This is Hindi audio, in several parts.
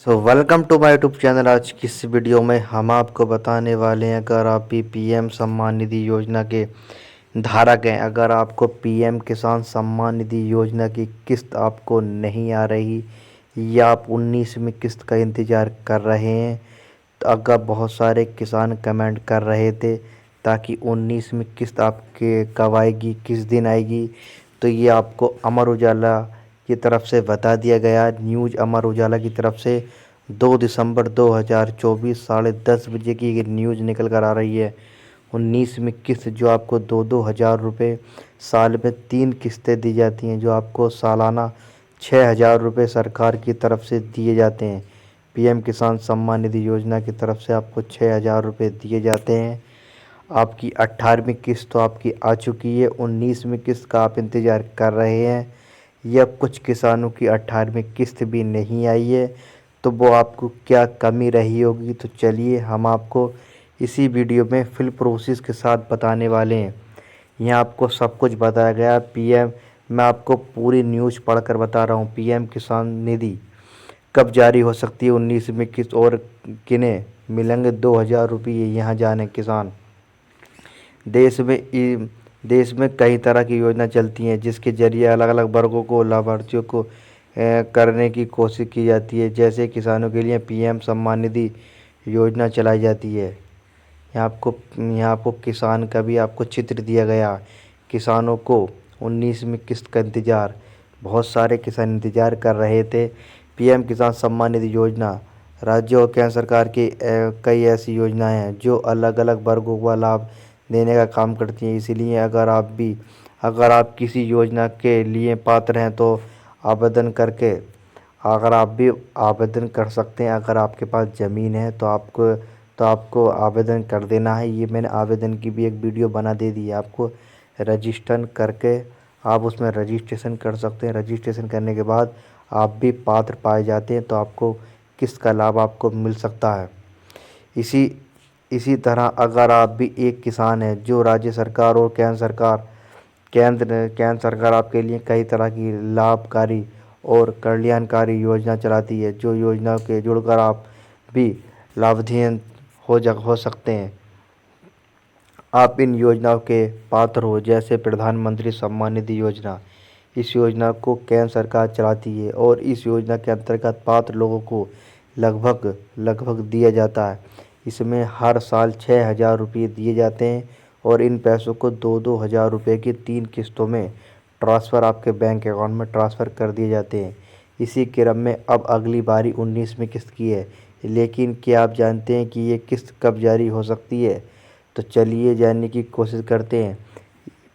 Welcome to my YouTube channel. आज की इस वीडियो में हम आपको बताने वाले हैं, अगर आप भी पीएम सम्मान निधि योजना के धारक हैं, अगर आपको पीएम किसान सम्मान निधि योजना की किस्त आपको नहीं आ रही या आप 19वीं किस्त का इंतज़ार कर रहे हैं, तो अगर बहुत सारे किसान कमेंट कर रहे थे ताकि 19वीं किस्त आपके कब आएगी, किस दिन आएगी, तो ये आपको अमर उजाला की तरफ से बता दिया गया। न्यूज़ अमर उजाला की तरफ से 2 दिसंबर 2024 10:30 बजे की ये न्यूज़ निकल कर आ रही है। 19वीं किस्त जो आपको 2-2 हज़ार रुपये साल में 3 किस्तें दी जाती हैं, जो आपको सालाना 6,000 रुपये सरकार की तरफ से दिए जाते हैं। पीएम किसान सम्मान निधि योजना की तरफ से आपको 6,000 रुपये दिए जाते हैं। आपकी 18वीं किस्त तो आपकी आ चुकी है, 19वीं किस्त का आप इंतज़ार कर रहे हैं या कुछ किसानों की 18वीं किस्त भी नहीं आई है, तो वो आपको क्या कमी रही होगी, तो चलिए हम आपको इसी वीडियो में फुल प्रोसेस के साथ बताने वाले हैं। यहाँ आपको सब कुछ बताया गया। पीएम, मैं आपको पूरी न्यूज़ पढ़कर बता रहा हूँ। पीएम किसान निधि कब जारी हो सकती है 19वीं किस्त और किन्हें मिलेंगे 2,000 रुपये, यहाँ जाने किसान। देश में कई तरह की योजना चलती हैं जिसके जरिए अलग अलग वर्गों को लाभार्थियों को करने की कोशिश की जाती है। जैसे किसानों के लिए पीएम सम्मान निधि योजना चलाई जाती है। यहाँ आपको किसान का भी आपको चित्र दिया गया। किसानों को 19वीं किस्त का इंतज़ार, बहुत सारे किसान इंतज़ार कर रहे थे। पीएम किसान सम्मान निधि योजना राज्य और केंद्र सरकार की कई ऐसी योजनाएं हैं जो अलग अलग वर्गों को लाभ देने का काम करती हैं। इसीलिए अगर आप किसी योजना के लिए पात्र हैं तो आवेदन करके अगर आप भी आवेदन कर सकते हैं। अगर आपके पास ज़मीन है तो आपको आवेदन कर देना है। ये मैंने आवेदन की भी एक वीडियो बना दे दी है। आपको रजिस्टर करके आप उसमें रजिस्ट्रेशन कर सकते हैं। रजिस्ट्रेशन करने के बाद आप भी पात्र पाए जाते हैं तो आपको किस्त का लाभ आपको मिल सकता है। इसी इसी तरह अगर आप भी एक किसान हैं जो राज्य सरकार और केंद्र सरकार आपके लिए कई तरह की लाभकारी और कल्याणकारी योजना चलाती है, जो योजनाओं के जुड़कर आप भी लाभान्वित हो सकते हैं। आप इन योजनाओं के पात्र हो, जैसे प्रधानमंत्री सम्मान निधि योजना। इस योजना को केंद्र सरकार चलाती है और इस योजना के अंतर्गत पात्र लोगों को लगभग लगभग दिया जाता है। इसमें हर साल 6,000 रुपये दिए जाते हैं और इन पैसों को 2-2 हज़ार रुपये की 3 किस्तों में ट्रांसफ़र आपके बैंक अकाउंट में ट्रांसफ़र कर दिए जाते हैं। इसी क्रम में अब अगली बारी 19वीं किस्त की है, लेकिन क्या आप जानते हैं कि ये किस्त कब जारी हो सकती है? तो चलिए जानने की कोशिश करते हैं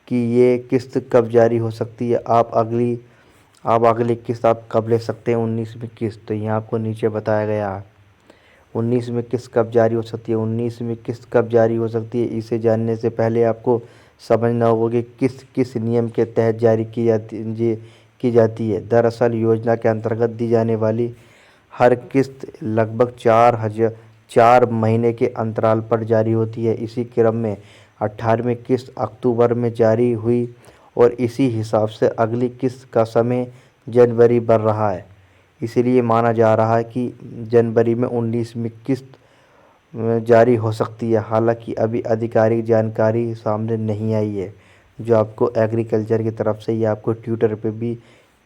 कि ये किस्त कब जारी हो सकती है। आप अगली किस्त आप कब ले सकते हैं 19वीं किस्त, तो यहाँ आपको नीचे बताया गया है। 19वीं किस्त कब जारी हो सकती है? 19वीं किस्त कब जारी हो सकती है, इसे जानने से पहले आपको समझना होगा कि किस्त किस नियम के तहत जारी की जाती है। दरअसल योजना के अंतर्गत दी जाने वाली हर किस्त लगभग 4 महीने के अंतराल पर जारी होती है। इसी क्रम में 18वीं किस्त अक्टूबर में जारी हुई और इसी हिसाब से अगली किस्त का समय जनवरी बढ़ रहा है। इसलिए माना जा रहा है कि जनवरी में 19वीं किस्त जारी हो सकती है। हालांकि अभी आधिकारिक जानकारी सामने नहीं आई है। जो आपको एग्रीकल्चर की तरफ से या आपको ट्विटर पे भी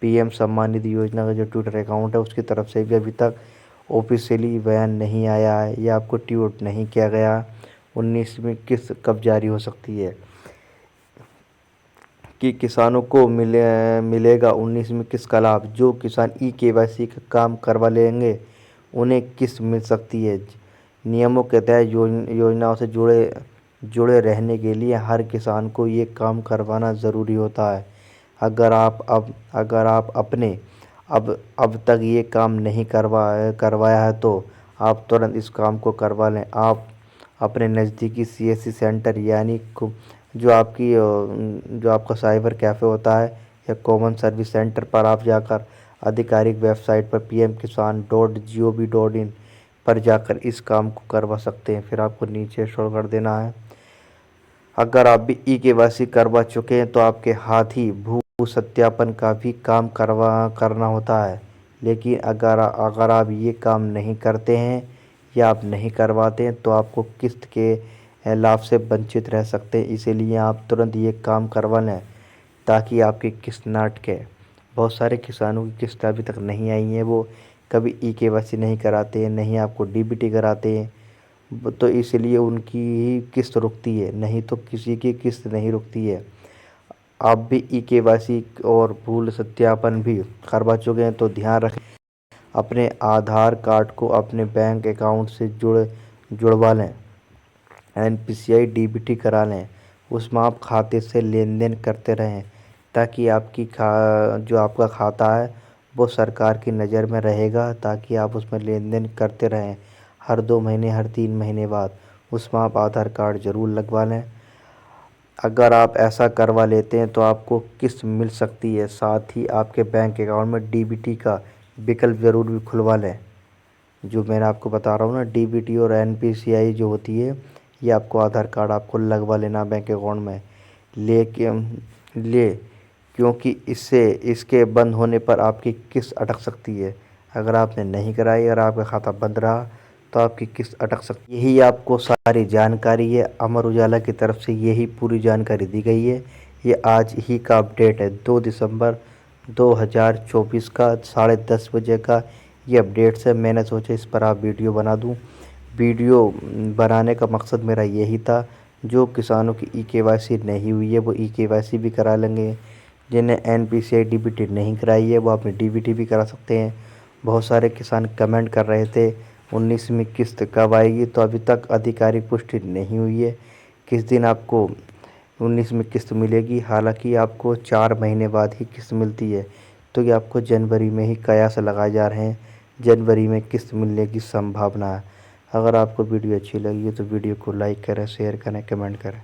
पीएम सम्मान निधि योजना का जो ट्विटर अकाउंट है उसकी तरफ से भी अभी तक ऑफिशियली बयान नहीं आया है या आपको ट्वीट नहीं किया गया 19वीं किस्त कब जारी हो सकती है। कि किसानों को मिलेगा 19वीं किस्त का लाभ। जो किसान ई-केवाईसी का काम करवा लेंगे उन्हें किस्त मिल सकती है। नियमों के तहत योजनाओं से जुड़े रहने के लिए हर किसान को ये काम करवाना ज़रूरी होता है। अगर आप अपने अब तक ये काम नहीं करवाया है तो आप तुरंत इस काम को करवा लें। आप अपने नज़दीकी सीएससी सेंटर यानी जो आपका साइबर कैफ़े होता है या कॉमन सर्विस सेंटर पर आप जाकर आधिकारिक वेबसाइट पर pmkisan.gov.in पर जाकर इस काम को करवा सकते हैं। फिर आपको नीचे स्क्रॉल कर देना है। अगर आप भी ई-केवाईसी करवा चुके हैं तो आपके हाथ ही भू सत्यापन का भी काम करना होता है। लेकिन अगर आप ये काम नहीं करते हैं या आप नहीं करवाते हैं तो आपको किस्त के लाभ से वंचित रह सकते हैं। इसीलिए आप तुरंत ये काम करवा लें ताकि आपकी किस्त ना अटके। बहुत सारे किसानों की किस्त अभी तक नहीं आई है, वो कभी ई-केवाईसी नहीं कराते हैं, नहीं आपको डीबीटी कराते हैं, तो इसलिए उनकी ही किस्त रुकती है, नहीं तो किसी की किस्त नहीं रुकती है। आप भी ई-केवाईसी और भूल सत्यापन भी करवा चुके हैं तो ध्यान रखें, अपने आधार कार्ड को अपने बैंक अकाउंट से जुड़वा लें, एनपीसीआई डीबीटी करा लें, उसमें आप खाते से लेन देन करते रहें ताकि जो आपका खाता है वो सरकार की नज़र में रहेगा, ताकि आप उसमें लेन देन करते रहें। हर 2 महीने, हर 3 महीने बाद उसमें आप आधार कार्ड ज़रूर लगवा लें। अगर आप ऐसा करवा लेते हैं तो आपको किस्त मिल सकती है, साथ ही आपके बैंक अकाउंट में डीबीटी का विकल्प ज़रूर भी खुलवा लें। जो मैंने आपको बता रहा हूँ ना, डीबीटी और एनपीसीआई जो होती है, ये आपको आधार कार्ड आपको लगवा लेना बैंक अकाउंट में ले क्योंकि इसके बंद होने पर आपकी किस्त अटक सकती है। अगर आपने नहीं कराई और आपका खाता बंद रहा तो आपकी किस्त अटक सकती है। यही आपको सारी जानकारी है, अमर उजाला की तरफ से यही पूरी जानकारी दी गई है। ये आज ही का अपडेट है, 2 दिसंबर 2024 का 10:30 बजे का ये अपडेट्स है। मैंने सोचा इस पर आप वीडियो बना दूं। वीडियो बनाने का मकसद मेरा यही था, जो किसानों की ई-केवाईसी नहीं हुई है वो ई-केवाईसी भी करा लेंगे, जिन्हें एनपीसीआई डीबीटी नहीं कराई है वो अपनी डीबीटी भी करा सकते हैं। बहुत सारे किसान कमेंट कर रहे थे 19वीं किस्त कब आएगी, तो अभी तक आधिकारिक पुष्टि नहीं हुई है किस दिन आपको 19वीं किस्त मिलेगी। हालांकि आपको 4 महीने बाद ही किस्त मिलती है, तो ये आपको जनवरी में ही कयास लगाए जा रहे हैं, जनवरी में किस्त मिलने की संभावना है। अगर आपको वीडियो अच्छी लगी है तो वीडियो को लाइक करें, शेयर करें, कमेंट करें।